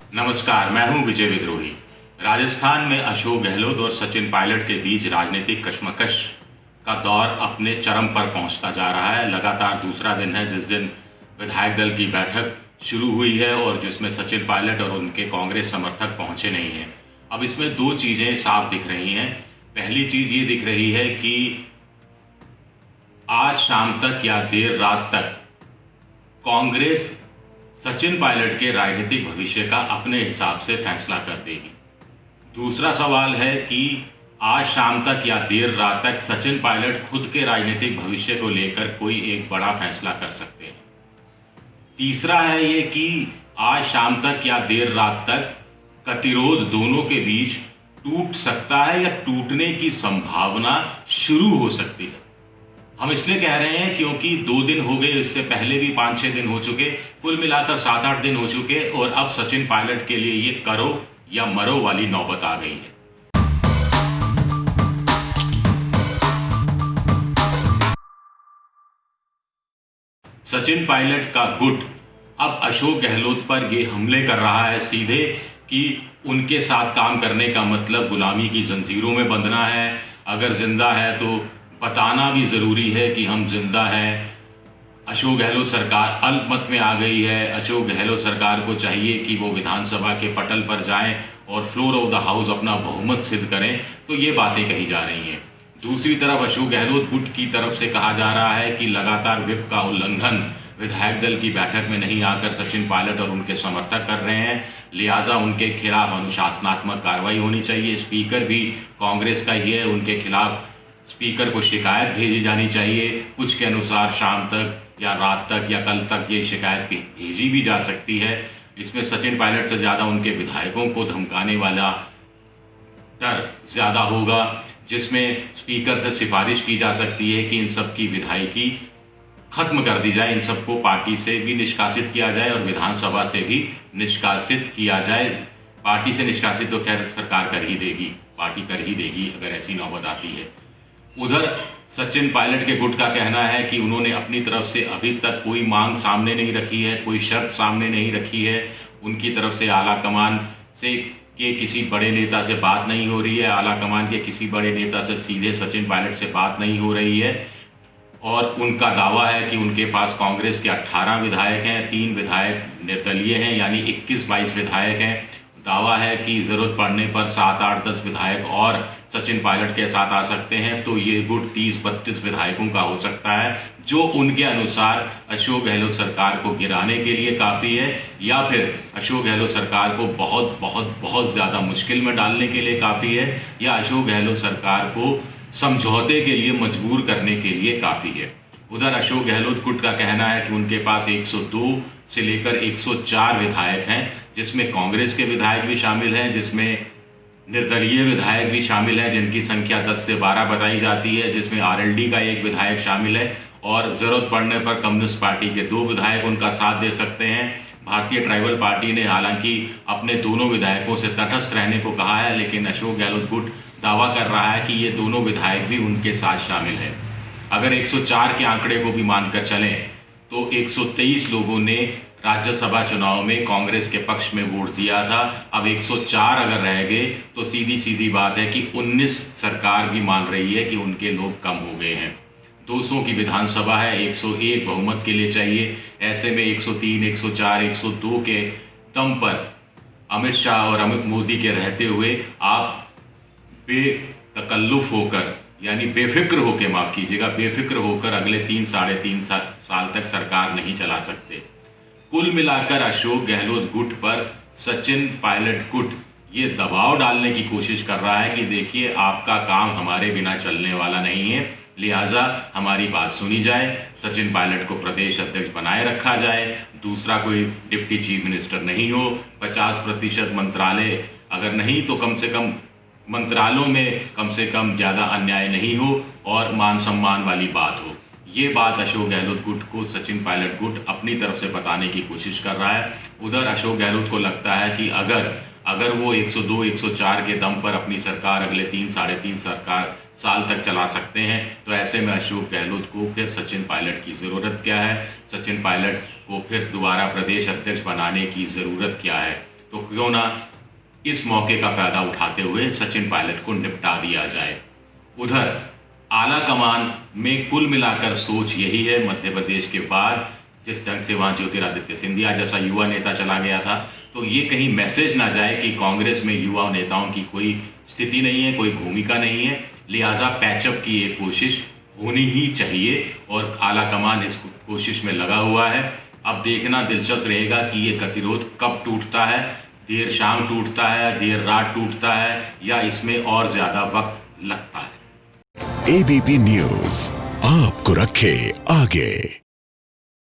नमस्कार, मैं हूं विजय विद्रोही। राजस्थान में अशोक गहलोत और सचिन पायलट के बीच राजनीतिक कशमकश का दौर अपने चरम पर पहुंचता जा रहा है। लगातार दूसरा दिन है जिस दिन विधायक दल की बैठक शुरू हुई है और जिसमें सचिन पायलट और उनके कांग्रेस समर्थक पहुंचे नहीं हैं। अब इसमें दो चीज़ें साफ दिख रही हैं। पहली चीज़ ये दिख रही है कि आज शाम तक या देर रात तक कांग्रेस सचिन पायलट के राजनीतिक भविष्य का अपने हिसाब से फैसला कर देगी। दूसरा सवाल है कि आज शाम तक या देर रात तक सचिन पायलट खुद के राजनीतिक भविष्य को लेकर कोई एक बड़ा फैसला कर सकते हैं। तीसरा है ये कि आज शाम तक या देर रात तक गतिरोध दोनों के बीच टूट सकता है या टूटने की संभावना शुरू हो सकती है। हम इसलिए कह रहे हैं क्योंकि 2 दिन हो गए, इससे पहले भी 5-6 दिन हो चुके, कुल मिलाकर 7-8 दिन हो चुके और अब सचिन पायलट के लिए ये करो या मरो वाली नौबत आ गई है। सचिन पायलट का गुट अब अशोक गहलोत पर ये हमले कर रहा है सीधे कि उनके साथ काम करने का मतलब गुलामी की जंजीरों में बंधना है। अगर जिंदा है तो बताना भी ज़रूरी है कि हम जिंदा हैं। अशोक गहलोत सरकार अल्पमत में आ गई है। अशोक गहलोत सरकार को चाहिए कि वो विधानसभा के पटल पर जाएं और फ्लोर ऑफ द हाउस अपना बहुमत सिद्ध करें। तो ये बातें कही जा रही हैं। दूसरी तरफ अशोक गहलोत गुट की तरफ से कहा जा रहा है कि लगातार व्हिप का उल्लंघन विधायक दल की बैठक में नहीं आकर सचिन पायलट और उनके समर्थक कर रहे हैं, लिहाजा उनके खिलाफ अनुशासनात्मक कार्रवाई होनी चाहिए। स्पीकर भी कांग्रेस का ही है, उनके खिलाफ स्पीकर को शिकायत भेजी जानी चाहिए। कुछ के अनुसार शाम तक या रात तक या कल तक ये शिकायत भेजी भी जा सकती है। इसमें सचिन पायलट से ज़्यादा उनके विधायकों को धमकाने वाला डर ज़्यादा होगा, जिसमें स्पीकर से सिफारिश की जा सकती है कि इन सब की विधायकी खत्म कर दी जाए, इन सबको पार्टी से भी निष्कासित किया जाए और विधानसभा से भी निष्कासित किया जाए। पार्टी से निष्कासित तो खैर सरकार कर ही देगी, पार्टी कर ही देगी अगर ऐसी नौबत आती है। उधर सचिन पायलट के गुट का कहना है कि उन्होंने अपनी तरफ से अभी तक कोई मांग सामने नहीं रखी है, कोई शर्त सामने नहीं रखी है। उनकी तरफ से आला कमान से के किसी बड़े नेता से बात नहीं हो रही है, आला कमान के किसी बड़े नेता से सीधे सचिन पायलट से बात नहीं हो रही है। और उनका दावा है कि उनके पास कांग्रेस के 18 विधायक हैं, 3 विधायक निर्दलीय हैं, यानी 21-22 विधायक हैं। दावा है कि ज़रूरत पड़ने पर 7, 8, 10 विधायक और सचिन पायलट के साथ आ सकते हैं, तो ये गुट 30-32 विधायकों का हो सकता है, जो उनके अनुसार अशोक गहलोत सरकार को गिराने के लिए काफ़ी है या फिर अशोक गहलोत सरकार को बहुत बहुत बहुत ज़्यादा मुश्किल में डालने के लिए काफ़ी है या अशोक गहलोत सरकार को समझौते के लिए मजबूर करने के लिए काफ़ी है। उधर अशोक गहलोत गुट का कहना है कि उनके पास 102 से लेकर 104 विधायक हैं, जिसमें कांग्रेस के विधायक भी शामिल हैं, जिसमें निर्दलीय विधायक भी शामिल हैं जिनकी संख्या 10 से 12 बताई जाती है, जिसमें आरएलडी का 1 विधायक शामिल है और ज़रूरत पड़ने पर कम्युनिस्ट पार्टी के 2 विधायक उनका साथ दे सकते हैं। भारतीय ट्राइबल पार्टी ने हालांकि अपने दोनों विधायकों से तटस्थ रहने को कहा है, लेकिन अशोक गहलोत गुट दावा कर रहा है कि ये दोनों विधायक भी उनके साथ शामिल हैं। अगर 104 के आंकड़े को भी मानकर चलें तो 123 लोगों ने राज्यसभा चुनाव में कांग्रेस के पक्ष में वोट दिया था। अब 104 अगर रह गए तो सीधी सीधी बात है कि 19 सरकार भी मान रही है कि उनके लोग कम हो गए हैं। 200 की विधानसभा है, 101 बहुमत के लिए चाहिए। ऐसे में 103, 104, 102 के दम पर अमित शाह और अमित मोदी के रहते हुए आप बेतकल्लुफ़ होकर, यानी बेफिक्र होकर, माफ़ कीजिएगा, बेफिक्र होकर अगले 3-3.5 साल तक सरकार नहीं चला सकते। कुल मिलाकर अशोक गहलोत गुट पर सचिन पायलट गुट ये दबाव डालने की कोशिश कर रहा है कि देखिए आपका काम हमारे बिना चलने वाला नहीं है, लिहाजा हमारी बात सुनी जाए, सचिन पायलट को प्रदेश अध्यक्ष बनाए रखा जाए, दूसरा कोई डिप्टी चीफ मिनिस्टर नहीं हो, 50% मंत्रालय अगर नहीं तो कम से कम मंत्रालयों में कम से कम ज़्यादा अन्याय नहीं हो और मान सम्मान वाली बात हो। ये बात अशोक गहलोत गुट को सचिन पायलट गुट अपनी तरफ से बताने की कोशिश कर रहा है। उधर अशोक गहलोत को लगता है कि अगर वो 102, 104 के दम पर अपनी सरकार अगले 3-3.5 साल तक चला सकते हैं, तो ऐसे में अशोक गहलोत को फिर सचिन पायलट की ज़रूरत क्या है, सचिन पायलट को फिर दोबारा प्रदेश अध्यक्ष बनाने की ज़रूरत क्या है। तो क्यों ना इस मौके का फ़ायदा उठाते हुए सचिन पायलट को निपटा दिया जाए। उधर आला कमान में कुल मिलाकर सोच यही है, मध्य प्रदेश के बाद जिस ढंग से वहाँ ज्योतिरादित्य सिंधिया जैसा युवा नेता चला गया था, तो ये कहीं मैसेज ना जाए कि कांग्रेस में युवा नेताओं की कोई स्थिति नहीं है, कोई भूमिका नहीं है, लिहाजा पैचअप की एक कोशिश होनी ही चाहिए और आला कमान इस कोशिश में लगा हुआ है। अब देखना दिलचस्प रहेगा कि ये गतिरोध कब टूटता है, देर शाम टूटता है, देर रात टूटता है या इसमें और ज़्यादा वक्त लगता है। एबीपी न्यूज़ आपको रखे आगे।